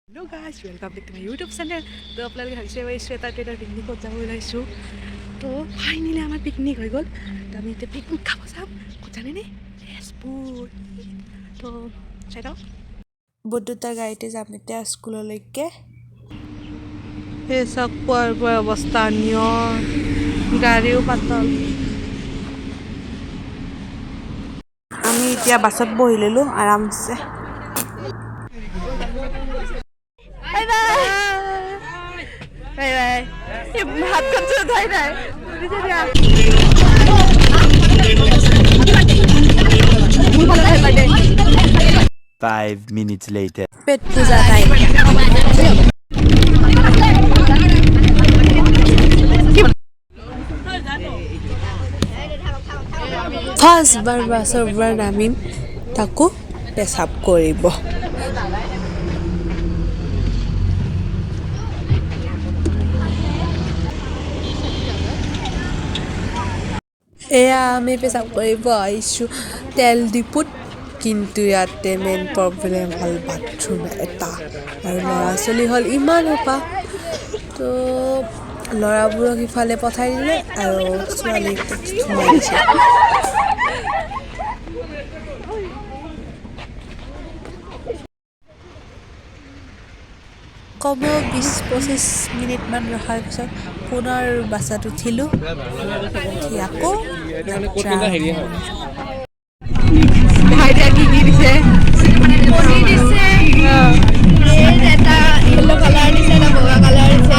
Hello guys, welcome back to my YouTube channel. তো আপোনালোকে ভাবিছে মই শ্বেতা টেটাৰ পিকনিকত যাব ওলাইছোঁ। তো ফাইনেলি আমাৰ পিকনিক হৈ গ'ল। তো আমি এতিয়া পিকনিক খাব যাম। ক'ত জানেনে? তেজপুৰ। তো চাই লওক। বৈদ্যুতৰ গাড়ীতে যাম এতিয়া স্কুললৈকে। সেই চাওক পুৱাৰ অৱস্থা নিয়ৰ গাড়ীও পাতল। আমি এতিয়া বাছত বহি ল'লোঁ আৰামছে। বাই বাই বাই বাই হাতখন উঠাই নাই 5 minutes later. পেট পূজা টাইম। ফাৰ্ষ্টবাৰ বাছৰ পৰা নামিম তাকো পেচাব কৰিব। এয়া আমি পেচাব কৰিব আহিছোঁ তেল ডিপুত, কিন্তু ইয়াতে মেইন প্ৰব্লেম হ'ল বাথৰুম এটা আৰু ল'ৰা ছোৱালী হ'ল ইমান সোপা। তো ল'ৰাবোৰক ইফালে পঠাই দিলে আৰু ছোৱালীক সোমাই দিছে। কমেও 20-25 মিনিটমান ৰখাৰ পিছত পুনৰ বাছত উঠিলোঁ। আকৌ ভাইটিয়ে কি দিছে পনীৰ দিছে, ব্ৰেড এটা য়েল্লো কালাৰ দিছে, এটা বগা কালাৰ দিছে,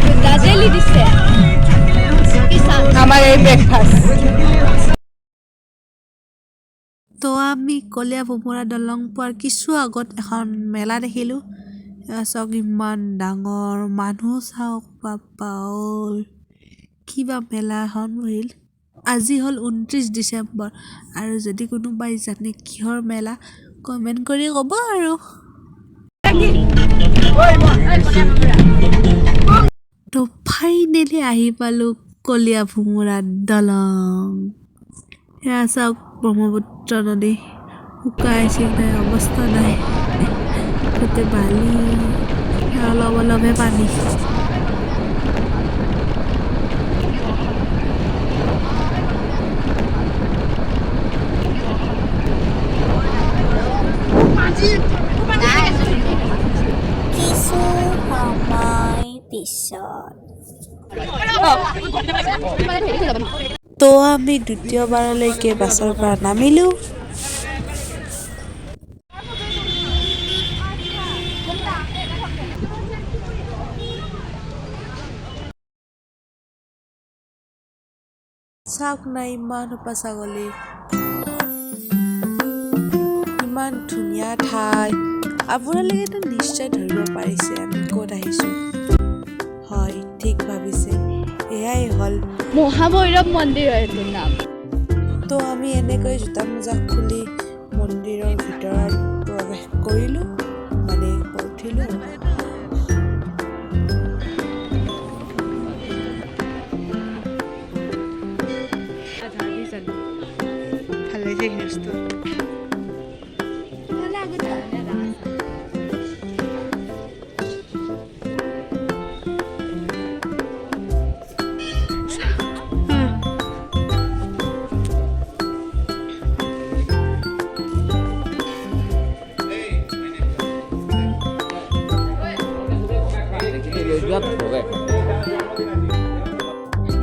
দুটা জেলি দিছে। আমাৰ এই ব্ৰেকফাষ্ট। তো আমি কলীয়া ভোমোৰা দলং পোৱাৰ কিছু আগত এখন মেলা দেখিলোঁ। চাওক ইমান ডাঙৰ, মানুহ চাওক বাপ্পা ঐ, কিবা মেলা এখন বহিল। আজি হ'ল 29 ডিচেম্বৰ আৰু যদি কোনোবাই জানে কিহৰ মেলা কমেণ্ট কৰি ক'ব আৰু। তো ফাইনেলি আহি পালোঁ কলীয়া ভোমোৰা দলং। এয়া চাওক ব্ৰহ্মপুত্ৰ নদী শুকাই চিঙাই অৱস্থা নাই, গোটেই বালি, অলপ অলপহে পানী। কিছু সময় পিছত তো আমি দ্বিতীয়বাৰলৈকে বাছৰ পৰা নামিলোঁ। চাওক না ইমান সোপা ছাগলী, ইমান ধুনীয়া ঠাই। আপোনালোকেতো নিশ্চয় ধৰিব পাৰিছে আমি ক'ত আহিছোঁ। হয়, ঠিক ভাবিছে, এয়াই হ'ল মহাভৈৰৱ মন্দিৰ হয় এইটোৰ নাম। তো আমি এনেকৈ জোতা মোজা খুলি মন্দিৰৰ ভিতৰত প্ৰৱেশ কৰিলোঁ, মানে উঠিলোঁ। ভাল লাগিছে নিউজটো।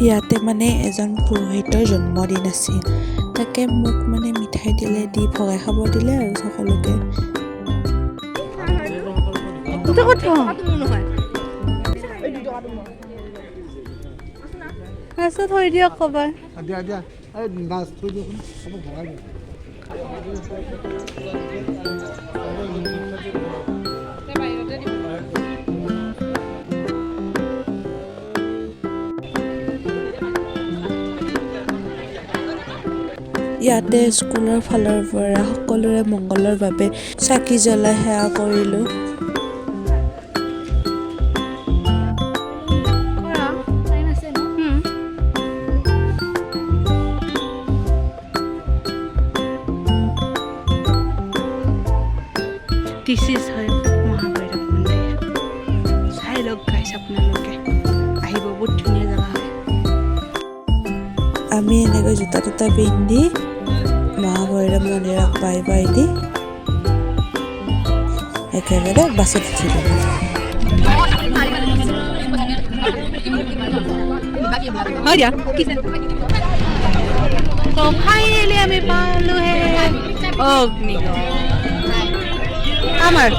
ইয়াতে মানে এজন পুৰোহিতৰ জন্মদিন আছিল, তাকে মোক মানে মিঠাই দিলে, দি ভগাই খাব দিলে আৰু সকলোকে। থৈ দিয়ক ক'বাৰ। দিয়া দিয়া এই মাছ থৈ দিয়কচোন হ'ব ভগাই দিয়ক। ইয়াতে স্কুলৰ ফালৰ পৰা সকলোৰে মংগলৰ বাবে চাকি জ্বলাই সেৱা কৰিলোঁ। This is হয় মহাভৈৰৱ মন্দিৰ। গাইছ আপোনালোকে আহিব, বহুত ধুনীয়া জেগা হয়। আমি এনেকৈ জোতা তোতা পিন্ধি মহাভৈৰৱ মন্দিৰক বাই বাই দি একেবাৰে বাছত উঠিলোঁ। হয় দিয়া তো ফাইনেলি আমি পালোহে অগ্নিগড়। আমাৰ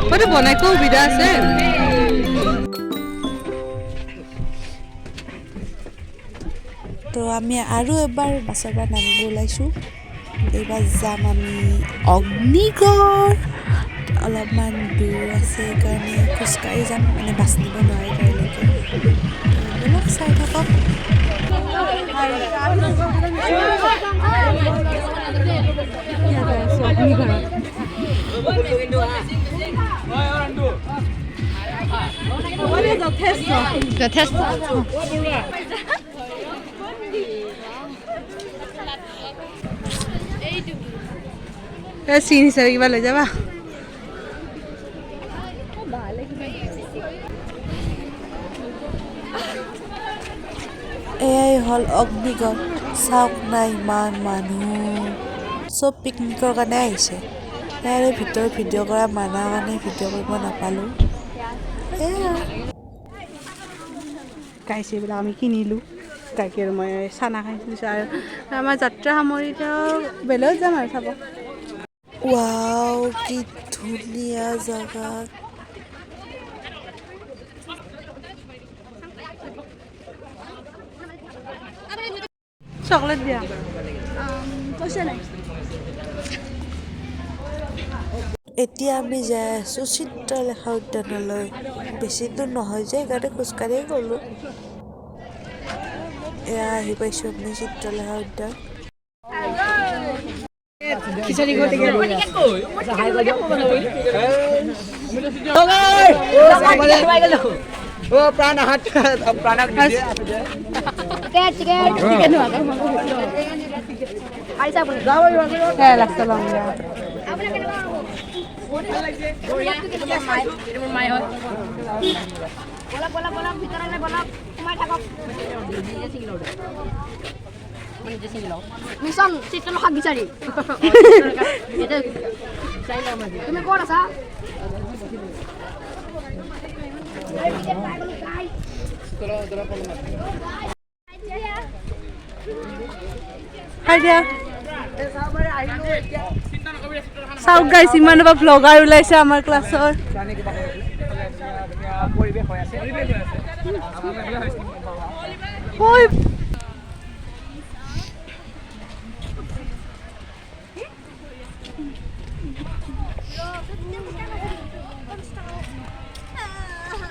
হয়তো বনাই সুবিধা আছে। তো আমি আৰু এবাৰ বাছৰ পৰা নামিব ওলাইছোঁ। এইবাৰ যাম আমি অগ্নিগড়। অলপমান দূৰ আছে সেইকাৰণে খোজকাঢ়ি যাম, মানে বাছ নিব নোৱাৰে তাৰলৈকে। অলপ চাই থাকক। যথেষ্ট চিন হিচাপে কিবা লৈ যাবা। এয়াই হ'ল অগ্নিগড়। চাওক না ইমান মানুহ, চব পিকনিকৰ কাৰণে আহিছে। ইয়াৰে ভিতৰত ভিডিঅ' কৰা মানা কাৰণে ভিডিঅ' কৰিব নাপালোঁ। এয়া গাইছে এইবিলাক আমি কিনিলোঁ। গাখীৰ মই চানা খাইছোঁ আৰু আমাৰ যাত্ৰা সামৰি এতিয়া বেলেগত যাম আৰু চাব। ৱাও কি ধুনীয়া জেগা। চকলেট দিয়া এতিয়া আমি যাই আছোঁ চিত্ৰলেখা উদ্যানলৈ। বেছি দূৰ নহয় যে সেইকাৰণে খোজকাঢ়িয়ে গ'লোঁ। এয়া আহি পাইছোঁ আমি চিত্ৰলেখা উদ্যান। খিচাৰি ঘৰতে মিছন চিত্ৰলেখা বিচাৰি তুমি ক'ত আছা? হাই দিয়া চাওক গাইছ, ইমান এটা ব্লগাৰ ওলাইছে আমাৰ ক্লাছৰ।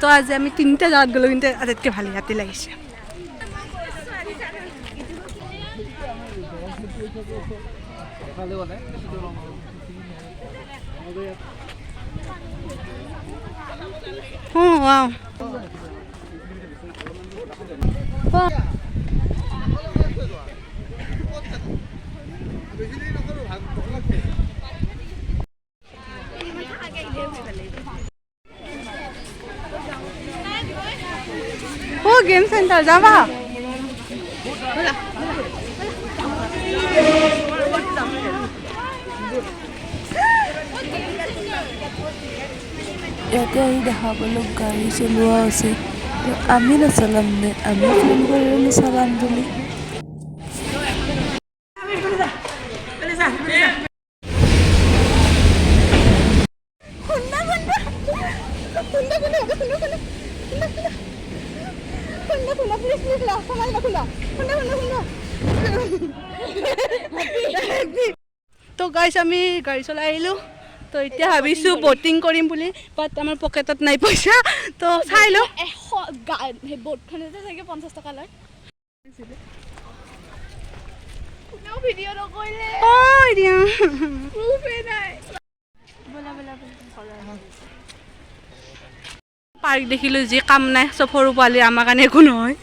তো আজি আমি 3টা জাগাত গ'লো, কিন্তু আটাইতকৈ ভাল ইয়াতে লাগিছে। wow. गेम सेंटर जावा ইয়াতে আহি দেখা পালোঁ গাড়ী চলোৱা আছে। আমি নচলাম নে, আমি ফোন কৰিলোঁ চলাম বুলি। তো গাইছ আমি গাড়ী চলাই আহিলোঁ। তো এতিয়া ভাবিছোঁ বটিং কৰিম বুলি, বাট আমাৰ পকেটত নাই পইচা। তো চাই লওঁ। বটখনতে চাগে 50 টকা লয়। ভিডিঅ' নকৰিলে পাৰ্ক দেখিলোঁ, যি কাম নাই, চব সৰু পোৱালি, আমাৰ কাৰণে একো নহয়।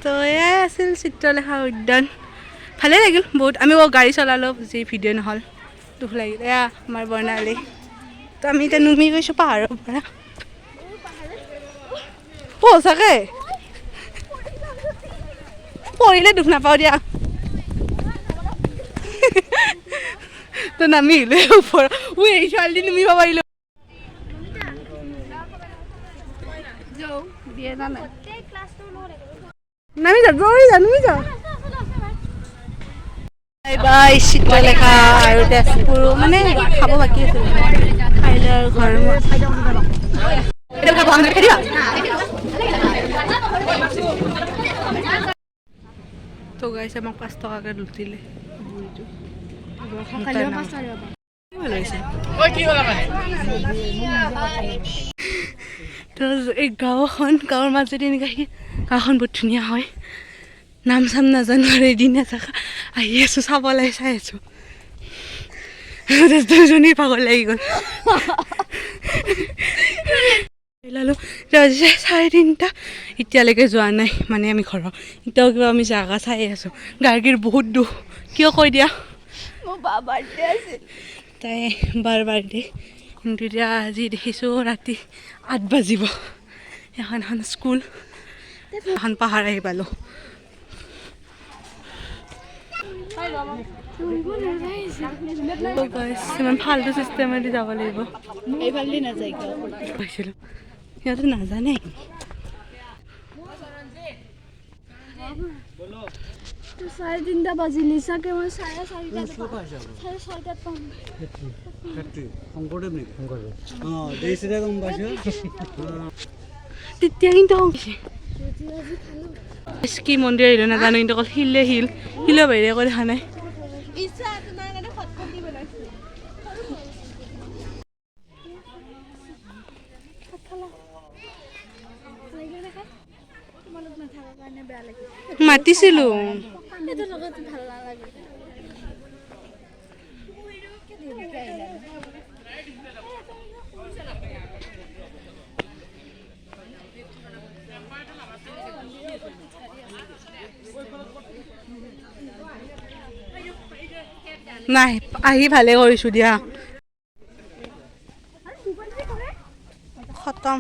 তো এয়াই আছিল চিত্ৰলেখা উদ্যান। ভালেই লাগিল বহুত। আমি গাড়ী চলালোঁ, যি ভিডিঅ' নহ'ল, দুখ লাগিল। এয়া আমাৰ বৰ্ণালী। তো আমি এতিয়া নুমি গৈছোঁ পাহাৰৰ পৰা। সঁচাকে পৰিলে দুখ নাপাওঁ দিয়া তো নামি আহিলে ওপৰ এই ছোৱালী নুমিব পাৰিলো নামি যা নামি যা বাই চিত্ৰলেখা আৰু তেজপুৰ মানে খাব বাকী আছে খাইলে আৰু ঘৰ তো গাইছে আমাক 5 টকাকে লুটিলে তো এই গাঁৱৰ মাজেদি এনেকৈ গাঁওখন বহুত ধুনীয়া হয় নাম চাম নাজানো আৰু এদিন এজাকা আহি আছোঁ চাবলৈ চাই আছোঁ দুজনী পাগল লাগি গ'ল ওলালোঁ 3:30 এতিয়ালৈকে যোৱা নাই মানে আমি ঘৰত এতিয়াও কিবা আমি জাগা চাই আছোঁ গাৰ্গীৰ বহুত দুখ কিয় কৈ দিয়া মোৰ বা বাৰ্থডে আছে তাই বাৰ বাৰ্থডে কিন্তু এতিয়া আজি দেখিছোঁ ৰাতি 8 বাজিব এখন স্কুল এখন পাহাৰ আহি পালোঁ ইমান ফাল্টু চিষ্টেমেদি যাব লাগিব এইফালে নাযায় কৈছিলোঁ সিহঁতে নাজানে 3:30 বাজিলি চাগে মই 4:30 পাম শংকৰদেৱ নেকি অঁ দেখিছিলে গম পাইছোঁ তেতিয়া কিন্তু কি মন্দিৰ আহিলোঁ নাজানো কিন্তু অকল শিলৰ বাহিৰে একো দেখা নাই মাতিছিলোঁ নাই আহি ভালে কৰিছোঁ দিয়া খতম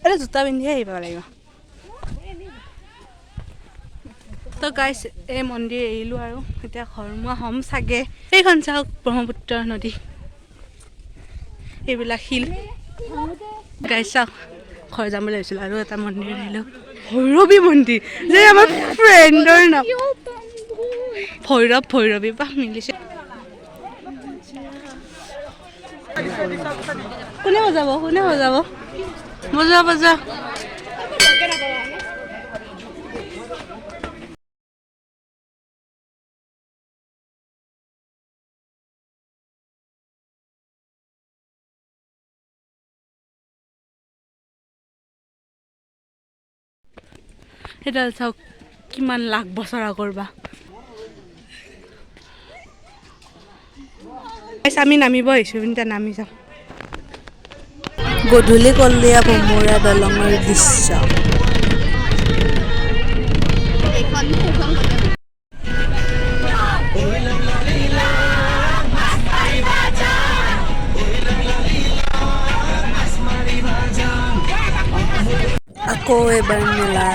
আৰে জোতা পিন্ধিয়ে আহিব লাগিব তো গাইছ এই মন্দিৰ এৰিলোঁ আৰু এতিয়া ঘৰমুৱা হ'ম চাগে এইখন চাওক ব্ৰহ্মপুত্ৰ নদী এইবিলাক শিল গাইছ চাওক ঘৰ যাম বুলি ভাবিছিলোঁ আৰু এটা মন্দিৰ আহিলোঁ ভৈৰৱী মন্দিৰ যে আমাৰ ফ্ৰেণ্ডৰ নাম ভৈৰৱী বা মিলিছে কোনে বজাব বজা সেইডাল চাওক কিমান লাখ বছৰ আগৰ বা আমি নামিব আহিছোঁ এতিয়া নামি যাম গধূলি কলীয়া ভোমোৰা দলঙৰ দৃশ্য আকৌ এবাৰ মেলা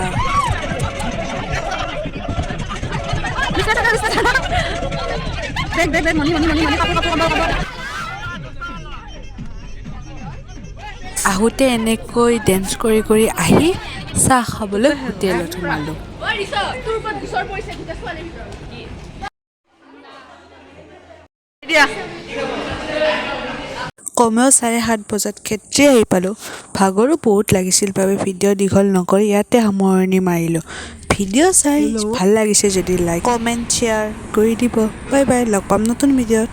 আহোঁতে এনেকৈ ডেন্স কৰি আহি চাহ খাবলৈ হোটেলত সোমালোঁ কমেও 7:30 বজাত ক্ষেত্ৰী আহি পালোঁ ভাগৰো বহুত লাগিছিল বাবে ভিডিঅ' দীঘল নকৰি ইয়াতে সামৰণি মাৰিলোঁ ভিডিঅ' চাই ভাল লাগিছে যদি লাইক কমেণ্ট শ্বেয়াৰ কৰি দিব বাই বাই লগ পাম নতুন ভিডিঅ'ত